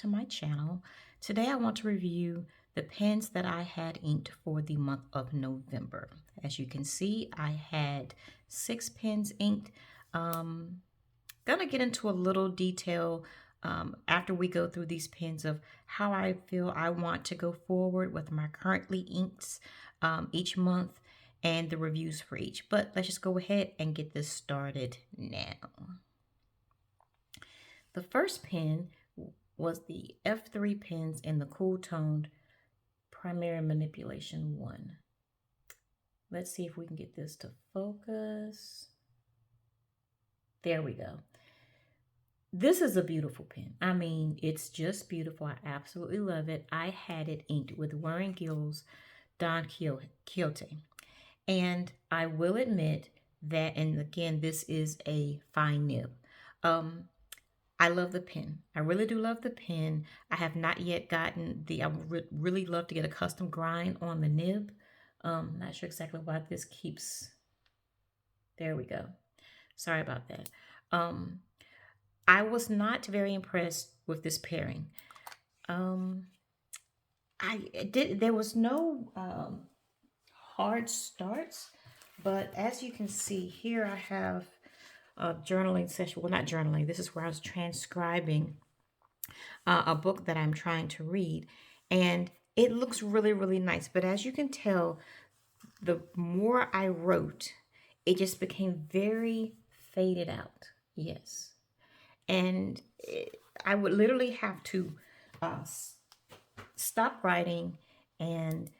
to my channel. Today I want to review the pens that I had inked for the month of November. As you can see, I had 6 pens inked. Gonna get into a little detail after we go through these pens of how I feel I want to go forward with my currently inks each month and the reviews for each. But let's just go ahead and get this started now. The first pen was the F3 pens in the Cool Toned Primary Manipulation 1. Let's see if we can get this to focus. There we go. This is a beautiful pen. I mean, it's just beautiful. I absolutely love it. I had it inked with Warren Gill's Don Quixote. And I will admit that, and again, this is a fine nib. I love the pen. I really do love the pen. I have not yet gotten I would really love to get a custom grind on the nib. Not sure exactly why this keeps, there we go. Sorry about that. I was not very impressed with this pairing. There was no hard starts, but as you can see here, I have a journaling session. Well, not journaling. This is where I was transcribing a book that I'm trying to read, and it looks really, really nice. But as you can tell, the more I wrote, it just became very faded out. Yes. And I would literally have to stop writing and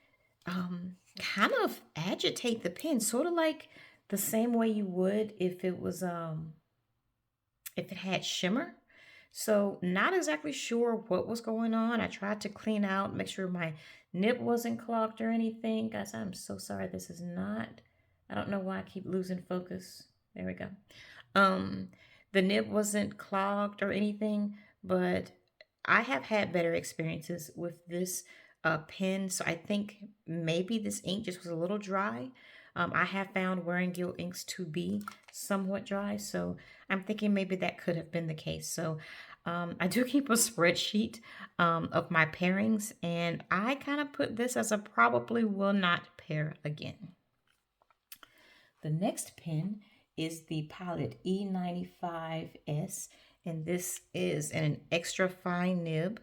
kind of agitate the pen, sort of like the same way you would if it was if it had shimmer. So not exactly sure what was going on. I tried to clean out, make sure my nib wasn't clogged or anything. Guys, I'm so sorry. This is not, I don't know why I keep losing focus. There we go. The nib wasn't clogged or anything, but I have had better experiences with this pen. So I think maybe this ink just was a little dry. I have found Wearing Gill inks to be somewhat dry, so I'm thinking maybe that could have been the case. So I do keep a spreadsheet of my pairings, and I kind of put this as a probably will not pair again. The next pen is the Pilot E95S, and this is an extra fine nib,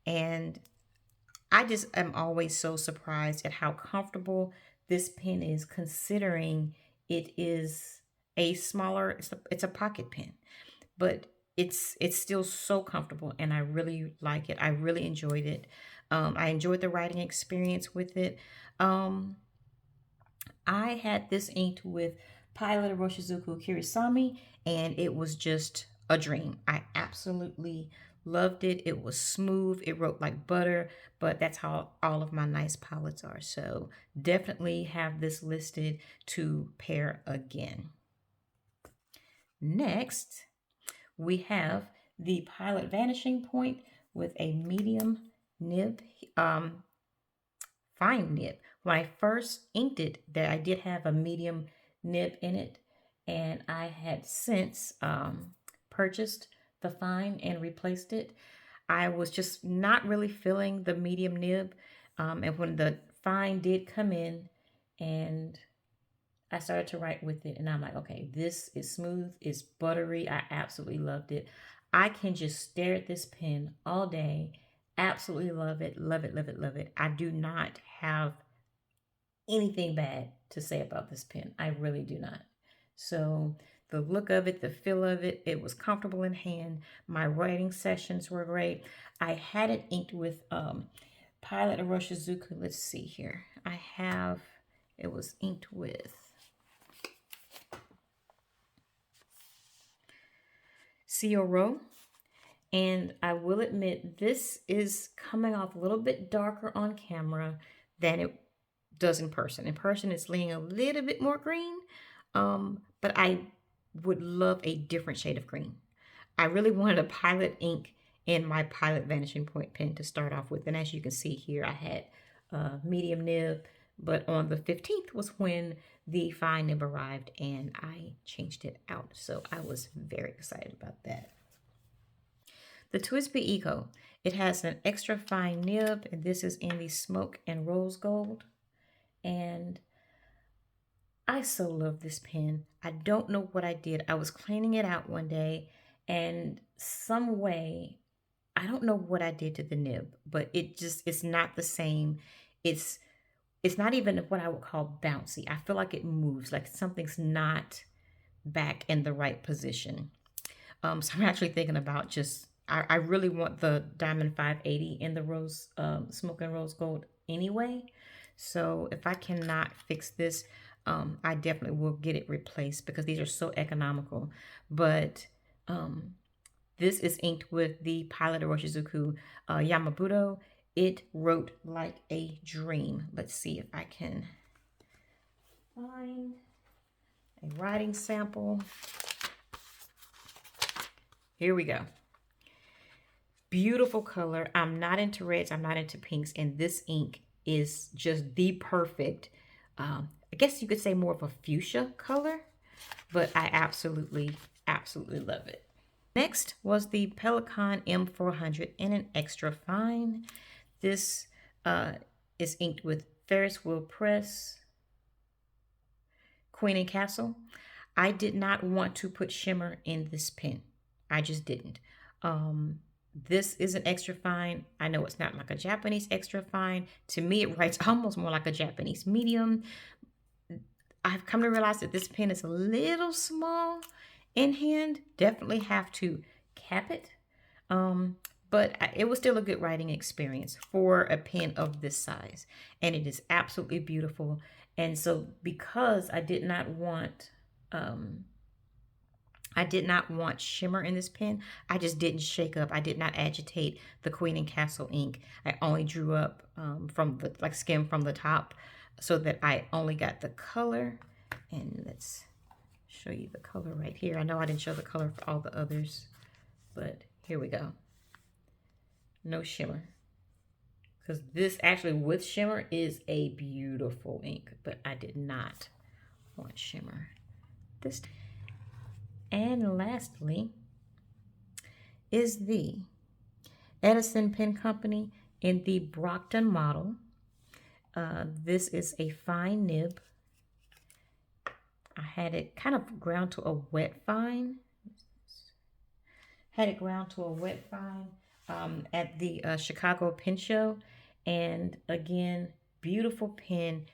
and I just am always so surprised at how comfortable this pen is, considering it is a smaller, it's a pocket pen, but it's still so comfortable, and I really like it. I really enjoyed it. I enjoyed the writing experience with it. I had this inked with Pilot Roshizuku Kirisami, and it was just a dream. I absolutely loved it. It was smooth. It wrote like butter, but that's how all of my nice pilots are. So definitely have this listed to pair again. Next, we have the Pilot Vanishing Point with a medium nib, fine nib. When I first inked it, that I did have a medium nib in it, and I had since purchased the fine and replaced it. I was just not really feeling the medium nib, and when the fine did come in and I started to write with it, and I'm like, okay, this is smooth, it's buttery. I absolutely loved it. I can just stare at this pen all day. Absolutely love it, love it, love it, love it. I do not have anything bad to say about this pen. I really do not. So the look of it, the feel of it, it was comfortable in hand. My writing sessions were great. I had it inked with Pilot Roshizuku. Let's see here. It was inked with Cioro. And I will admit, this is coming off a little bit darker on camera than it does in person. In person, it's leaning a little bit more green, but I would love a different shade of green. I really wanted a Pilot ink in my Pilot Vanishing Point pen to start off with. And as you can see here, I had medium nib, but on the 15th was when the fine nib arrived and I changed it out. So I was very excited about that. The TWSBI Eco. It has an extra fine nib, and this is in the smoke and rose gold. And I so love this pen. I don't know what I did. I was cleaning it out one day, and some way, I don't know what I did to the nib, but it's not the same. It's it's not even what I would call bouncy. I feel like it moves, like something's not back in the right position. So I'm actually thinking about I really want the Diamond 580 in the rose, smoke and rose gold anyway. So if I cannot fix this, I definitely will get it replaced because these are so economical. But this is inked with the Pilot Oroshizuku Yamabudo. It wrote like a dream. Let's see if I can find a writing sample. Here we go. Beautiful color. I'm not into reds. I'm not into pinks. And this ink is just the perfect, I guess you could say more of a fuchsia color, but I absolutely, absolutely love it. Next was the Pelikan M400 in an extra fine. This is inked with Ferris Wheel Press, Queen and Castle. I did not want to put shimmer in this pen. I just didn't. This is an extra fine. I know it's not like a Japanese extra fine. To me, it writes almost more like a Japanese medium. I've come to realize that this pen is a little small in hand. Definitely have to cap it. But it was still a good writing experience for a pen of this size. And it is absolutely beautiful. And so because I did not want shimmer in this pen, I just didn't shake up. I did not agitate the Queen and Castle ink. I only drew up from the skim from the top so that I only got the color. And let's show you the color right here. I know I didn't show the color for all the others, but here we go. No shimmer. Because this actually with shimmer is a beautiful ink, but I did not want shimmer this time. And lastly is the Edison Pen Company in the Brockton model. This is a fine nib. I had it kind of ground to a wet fine. At the Chicago Pen Show. And again, beautiful pen,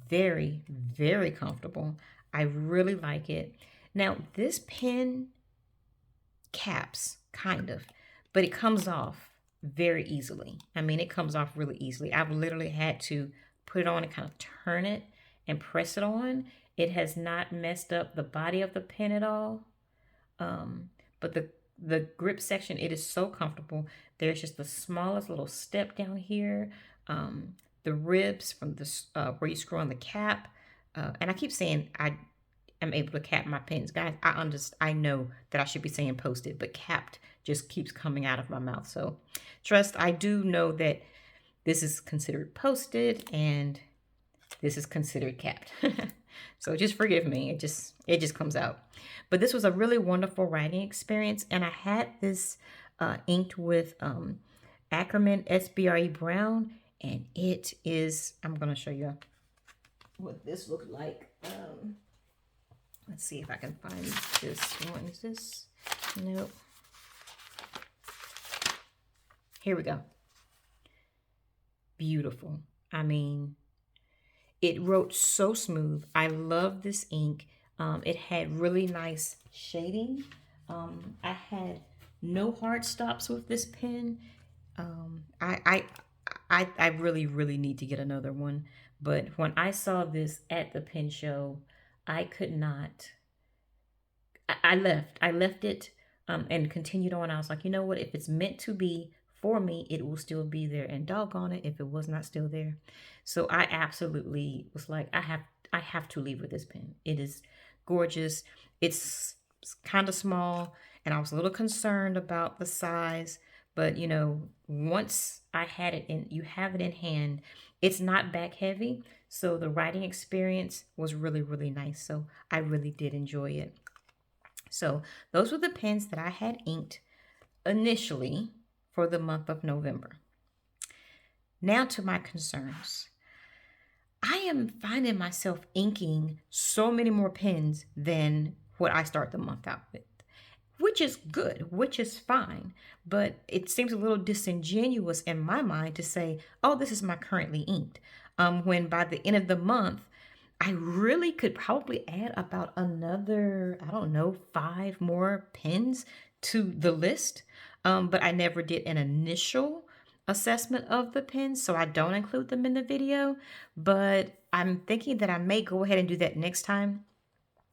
very, very comfortable. I really like it. Now, this pen caps, kind of, but it comes off very easily. I mean, it comes off really easily. I've literally had to put it on and kind of turn it and press it on. It has not messed up the body of the pen at all. But the grip section, it is so comfortable. There's just the smallest little step down here. The ribs from the where you screw on the cap. And I keep saying I am able to cap my pens. Guys, I know that I should be saying posted, but capped just keeps coming out of my mouth. So trust, I do know that this is considered posted and this is considered capped. So just forgive me. It just comes out. But this was a really wonderful writing experience. And I had this inked with Ackerman SBRE Brown. And it is, I'm going to show you what this looked like. Let's see if I can find this one. Is this? Nope. Here we go. Beautiful. I mean, it wrote so smooth. I love this ink. It had really nice shading. I had no hard stops with this pen. I really, really need to get another one. But when I saw this at the pen show, I could not. I left it and continued on. I was like, you know what? If it's meant to be for me, it will still be there. And doggone it, if it was not still there. So I absolutely was like, I have to leave with this pen. It is gorgeous. It's kind of small, and I was a little concerned about the size. But you know, once I had it in, you have it in hand, it's not back heavy. So the writing experience was really, really nice. So I really did enjoy it. So those were the pens that I had inked initially for the month of November. Now to my concerns. I am finding myself inking so many more pens than what I start the month out with, which is good, which is fine. But it seems a little disingenuous in my mind to say, oh, this is my currently inked. When by the end of the month, I really could probably add about another, I don't know, 5 more pens to the list. But I never did an initial assessment of the pens, so I don't include them in the video. But I'm thinking that I may go ahead and do that next time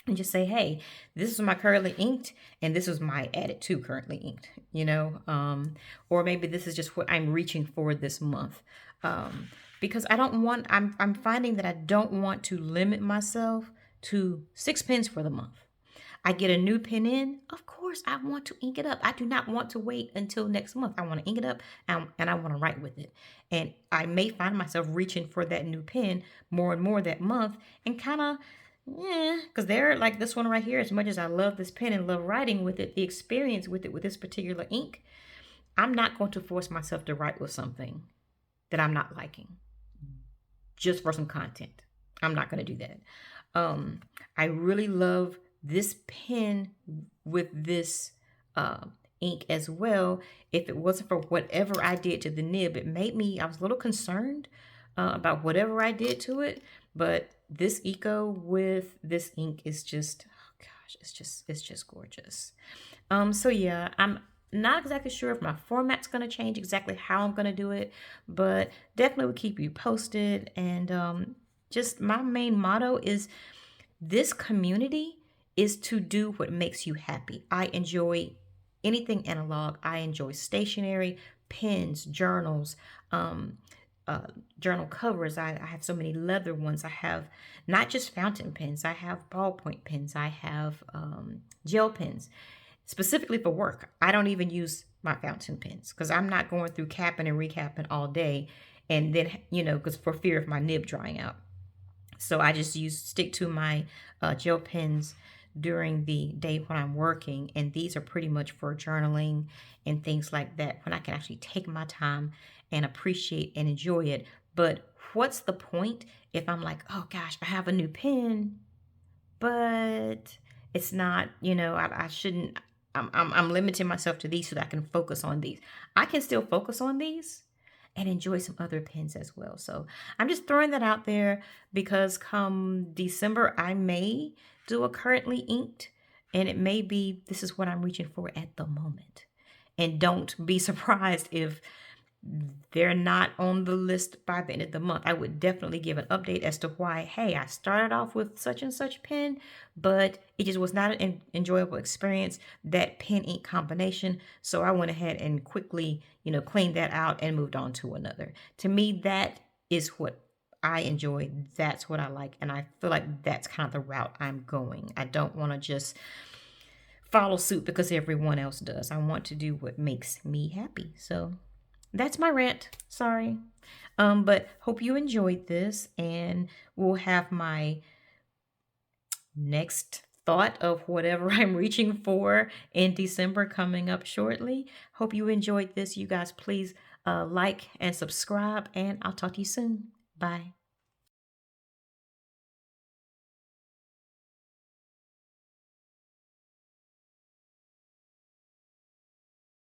and just say, hey, this is my currently inked, and this is my added to currently inked, or maybe this is just what I'm reaching for this month. Because I'm finding that I don't want to limit myself to 6 pens for the month. I get a new pen in, of course, I want to ink it up. I do not want to wait until next month. I want to ink it up and I want to write with it. And I may find myself reaching for that new pen more and more that month and kind of, yeah, because they're like this one right here, as much as I love this pen and love writing with it, the experience with it, with this particular ink, I'm not going to force myself to write with something that I'm not liking just for some content. I'm not going to do that. I really love this pen with this ink as well. If it wasn't for whatever I did to the nib, it made me, I was a little concerned about whatever I did to it. But this Eco with this ink is just, oh gosh, it's just gorgeous. So yeah, I'm not exactly sure if my format's going to change, exactly how I'm going to do it, but definitely will keep you posted. And just my main motto is this community is to do what makes you happy. I enjoy anything analog. I enjoy stationery, pens, journals, journal covers. I have so many leather ones. I have not just fountain pens. I have ballpoint pens. I have gel pens. Specifically for work, I don't even use my fountain pens because I'm not going through capping and recapping all day, and then because for fear of my nib drying out. So I just stick to my gel pens during the day when I'm working, and these are pretty much for journaling and things like that when I can actually take my time and appreciate and enjoy it. But what's the point if I'm like, oh gosh, I have a new pen, but it's not, I shouldn't, I'm limiting myself to these so that I can focus on these. I can still focus on these and enjoy some other pens as well. So I'm just throwing that out there because come December, I may do a currently inked, and it may be this is what I'm reaching for at the moment. And don't be surprised if they're not on the list by the end of the month. I would definitely give an update as to why, hey, I started off with such and such pen, but it just was not an enjoyable experience, that pen ink combination. So I went ahead and quickly, cleaned that out and moved on to another. To me, that is what I enjoy. That's what I like. And I feel like that's kind of the route I'm going. I don't want to just follow suit because everyone else does. I want to do what makes me happy. So that's my rant. Sorry. But hope you enjoyed this, and we'll have my next thought of whatever I'm reaching for in December coming up shortly. Hope you enjoyed this. You guys, please like and subscribe, and I'll talk to you soon. Bye.